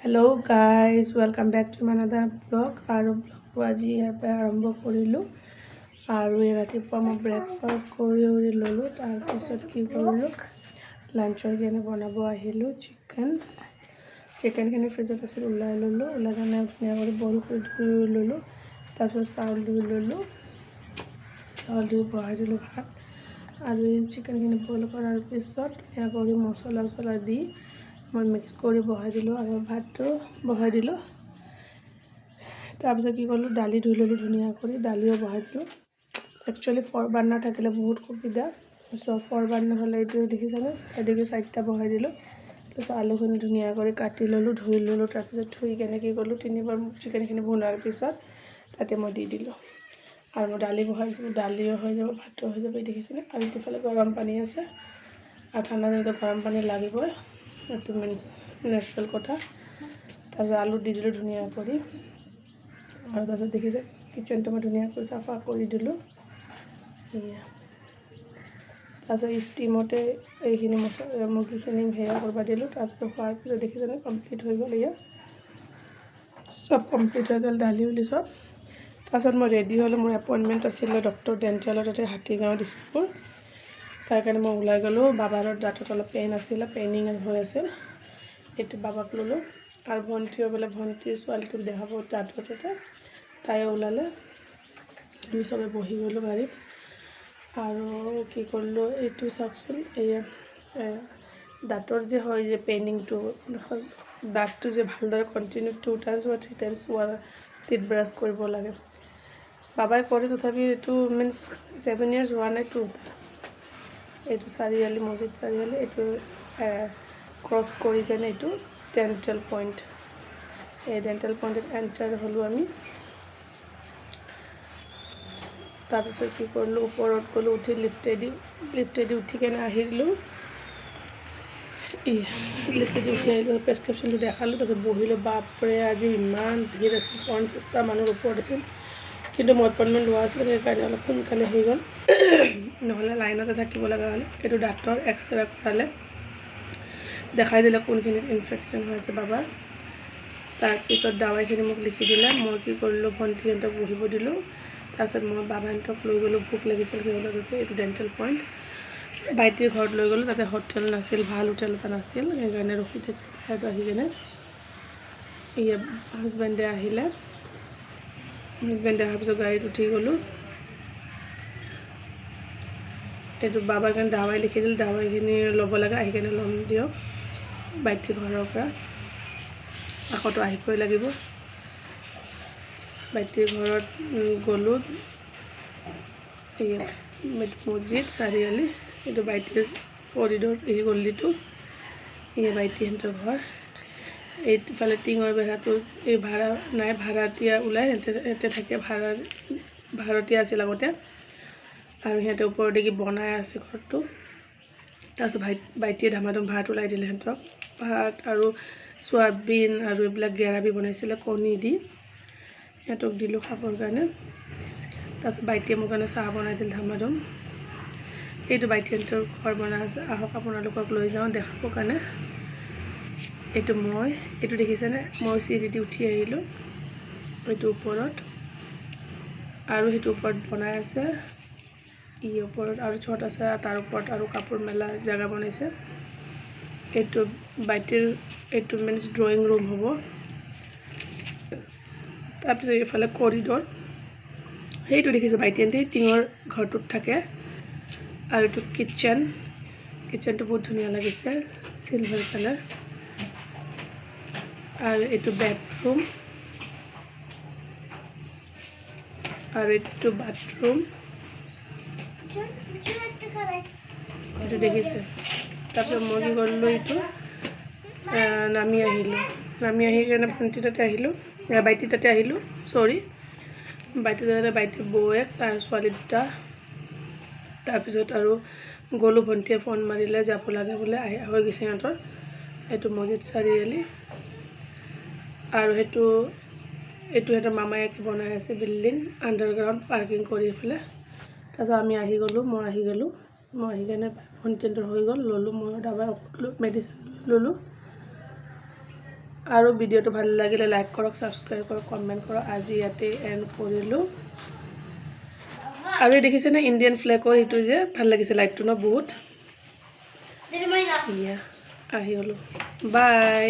Hello' guys welcome back to my another blog আৰু ব্লগটো আজি ইয়াৰ পৰা আৰম্ভ কৰিলোঁ আৰু ৰাতিপুৱা মই ব্ৰেকফাষ্ট কৰি ল'লোঁ। তাৰপিছত কি কৰিলোঁ, লাঞ্চৰ কাৰণে বনাব আহিলোঁ। চিকেনখিনি ফ্ৰিজত আছিল, ওলাই ল'লোঁ। ওলাই কাৰণে ধুনীয়া কৰি বইল কৰি ধুই ল'লোঁ। তাৰপিছত চাউল ধুই ল'লোঁ, চাউল ধুই বহাই দিলোঁ ভাত। আৰু এই চিকেনখিনি বইল কৰাৰ পিছত ধুনীয়া কৰি মছলা দি মই মিক্স কৰি বহাই দিলোঁ আৰু ভাতটো বহাই দিলোঁ। তাৰপিছত কি কৰিলোঁ, দালি ধুই ল'লোঁ ধুনীয়া কৰি, দালিও বহাই দিলোঁ। একচুৱেলি ফৰ বাৰ্ণাৰ থাকিলে বহুত সুবিধা। চ' ফৰ বাৰ্ণাৰ হ'লে এইটো দেখিছেনে, এদিকে চাইডটা বহাই দিলোঁ। তাৰপিছত আলুখিনি ধুনীয়া কৰি কাটি ল'লোঁ, ধুই ল'লোঁ। তাৰপিছত ধুই কেনে কি কৰিলোঁ, তিনিবাৰ চিকেনখিনি বনোৱাৰ পিছত তাতে মই দি দিলোঁ। আৰু মই দালি বহাইছোঁ, দালিও হৈ যাব, ভাতো হৈ যাব। দেখিছেনে, আৰু ইফালে গৰম পানী আছে। আৰু ঠাণ্ডা দিনতো গৰম পানী লাগিবই, এইটো মিনছ নেচাৰেল কথা। তাৰপিছত আলু দি দিলোঁ ধুনীয়া কৰি। আৰু তাৰপিছত দেখিছে কিটচেনটো মই ধুনীয়াকৈ চাফা কৰি দিলোঁ। সেয়া তাৰপিছত ষ্টিমতে এইখিনি মুৰ্গীখিনি সেয়া কৰিব দিলোঁ। তাৰপিছত হোৱাৰ পিছত দেখিছেনে কমপ্লিট হৈ গ'ল। এয়া চব কমপ্লিট হৈ গ'ল, দালি উলি চব। তাৰপিছত মই ৰেডি হ'লোঁ, মোৰ এপইণ্টমেণ্ট আছিলে ডক্টৰ ডেণ্টেলৰ তাতে হাতীগাঁও দিছপুৰ। তাৰ কাৰণে মই ওলাই গ'লোঁ। বাবাৰ দাঁতত অলপ পেইন আছিলে, পেইনিং হৈ আছিল, এইটো বাবাক ল'লোঁ। আৰু ভণ্টিও বোলে, ভণ্টিৰ ছোৱালীটোক দেখাব দাঁতৰ তাতে, তাইও ওলালে। আমি চবে বহি গ'লোঁ গাড়ীত। আৰু কি কৰিলোঁ, এইটো চাওকচোন, এয়া দাঁতৰ যে হয় যে পেইনিংটো, দাঁতটো যে ভালদৰে কণ্টিনিউ 2 টাইমছ বা 3 টাইমছ টিথ ব্ৰাছ কৰিব লাগে। বাবাই কৰে, তথাপি এইটো মিনছ 7 years হোৱা নাই তো। এইটো চাৰিআলি, মছজিদ চাৰিআলি, এইটো ক্ৰছ কৰি কেনে এইটো ডেণ্টেল পইণ্ট। এই ডেণ্টেল পইণ্টত এণ্টাৰ হ'লোঁ আমি। তাৰপিছত কি কৰিলোঁ, ওপৰত গ'লোঁ, উঠি লিফ্টেদি উঠি কেনে আহিলোঁ। লিফ্টেদি উঠি আহিলোঁ, প্ৰেছক্ৰিপশ্যনটো দেখালোঁ। তাৰপিছত বহিলোঁ। বাপৰে আজি ইমান ভিৰ আছিল, 50টা মানুহৰ ওপৰত আছিল। কিন্তু মই এপইণ্টমেণ্ট লোৱা আছিলোঁ, সেইকাৰণে অলপ সোনকালে হৈ গ'ল, নহ'লে লাইনতে থাকিব লগা হ'লে। এইটো ডাক্তৰ এক্সৰে কৰালে, দেখাই দিলে কোনখিনিত ইনফেকশ্যন হৈ আছে বাবাৰ। তাৰপিছত দাৱাইখিনি মোক লিখি দিলে। মই কি কৰিলোঁ, ভণ্টিহঁতক বহিব দিলোঁ। তাৰপিছত মই বাবাহঁতক লৈ গ'লোঁ, ভোক লাগিছিল সিহঁতৰ তাতে। এইটো ডেণ্টেল পইণ্ট। ভাইটিৰ ঘৰত লৈ গ'লোঁ, তাতে হোটেল নাছিল, ভাল হোটেল এটা নাছিল, সেইকাৰণে ৰখি থাকিলোঁ। আহি কেনে হাজবেণ্ডে আহিলে, হাজবেণ্ডে অহাৰ পিছত গাড়ীত উঠি গ'লোঁ। এইটো বাবাৰ কাৰণে দাৱাই লিখি দিল, দাৱাইখিনি ল'ব লাগে, আহি কেনে ল'ম দিয়ক ভাইটিৰ ঘৰৰ পৰা। আকৌতো আহিবই লাগিব। ভাইটিৰ ঘৰত গ'লোঁ, এই মছজিদ চাৰিআলি, এইটো ভাইটিৰ কৰিডৰ, এই গল্লিটো, এই ভাইটিহঁতৰ ঘৰ। এইফালে টিঙৰ বেৰাটো, এই ভাড়া নাই, ভাড়াতীয়া ওলাই, সিহঁতে থাকে, ভাড়াতীয়া আছিল আগতে। আৰু সিহঁতে ওপৰত দেখি বনাই আছে ঘৰটো। তাৰপিছত ভাইটিয়ে ধামাধুম ভাত ওলাই দিলে সিহঁতক, ভাত আৰু চয়াবিন আৰু এইবিলাক গেৰাবি বনাইছিলে কণী দি, সিহঁতক দিলোঁ খাবৰ কাৰণে। তাৰপিছত ভাইটিয়ে মোৰ কাৰণে চাহ বনাই দিল ধামাধুম। এইটো ভাইটিহঁতৰ ঘৰ বনাই আছে, আহক আপোনালোকক লৈ যাওঁ দেখাবৰ কাৰণে। এইটো দেখিছেনে, মই চিৰি দি উঠি আহিলোঁ, এইটো ওপৰত, আৰু সেইটো ওপৰত বনাই আছে। ওপৰত আৰু ছট আছে, তাৰ ওপৰত আৰু কাপোৰ মেলা জেগা বনাইছে। এইটো ভাইটিৰ, এইটো মিনছ ড্ৰয়িং ৰুম হ'ব। তাৰপিছত এইফালে কৰিডৰ, সেইটো দেখিছে ভাইটিহঁতে টিঙৰ ঘৰটোত থাকে। আৰু এইটো কিটচেনটো বহুত ধুনীয়া লাগিছে, চিলভাৰ কালাৰ। আৰু এইটো বেডৰুম, আৰু এইটো বাথৰুম, এইটো দেখিছে। তাৰপিছত মই কি কৰিলোঁ, এইটো নামি আহি কেনে ভণ্টিৰ তাতে আহিলোঁ, ভাইটিৰ তাতে আহিলোঁ, ভাইটিৰ তাতে, ভাইটিৰ বৌৱেক, তাৰ ছোৱালী দুটা। তাৰপিছত আৰু গ'লোঁ, ভণ্টিয়ে ফোন মাৰিলে যাব লাগে বোলে, হৈ গৈছে সিহঁতৰ। এইটো মছজিদ চাৰিআলি। আৰু এইটো সিহঁতৰ মামায়েকে বনাই আছে বিল্ডিং, আণ্ডাৰগ্ৰাউণ্ড পাৰ্কিং কৰি পেলাই। তাৰপিছত আমি আহি গ'লোঁ, মই আহি কেনে ভণ্টিহঁতৰ হৈ গ'ল, ল'লোঁ মই দাবাই, মেডিচিন ল'লোঁ। আৰু ভিডিঅ'টো ভাল লাগিলে লাইক কৰক, ছাবস্ক্ৰাইব কৰক, কমেণ্ট কৰক। আজি ইয়াতে এণ্ড কৰিলোঁ। আৰু দেখিছেনে ইণ্ডিয়ান ফ্লেগৰ এইটো যে ভাল লাগিছে লাইটটো ন বহুত। আহি গ'লোঁ, বাই।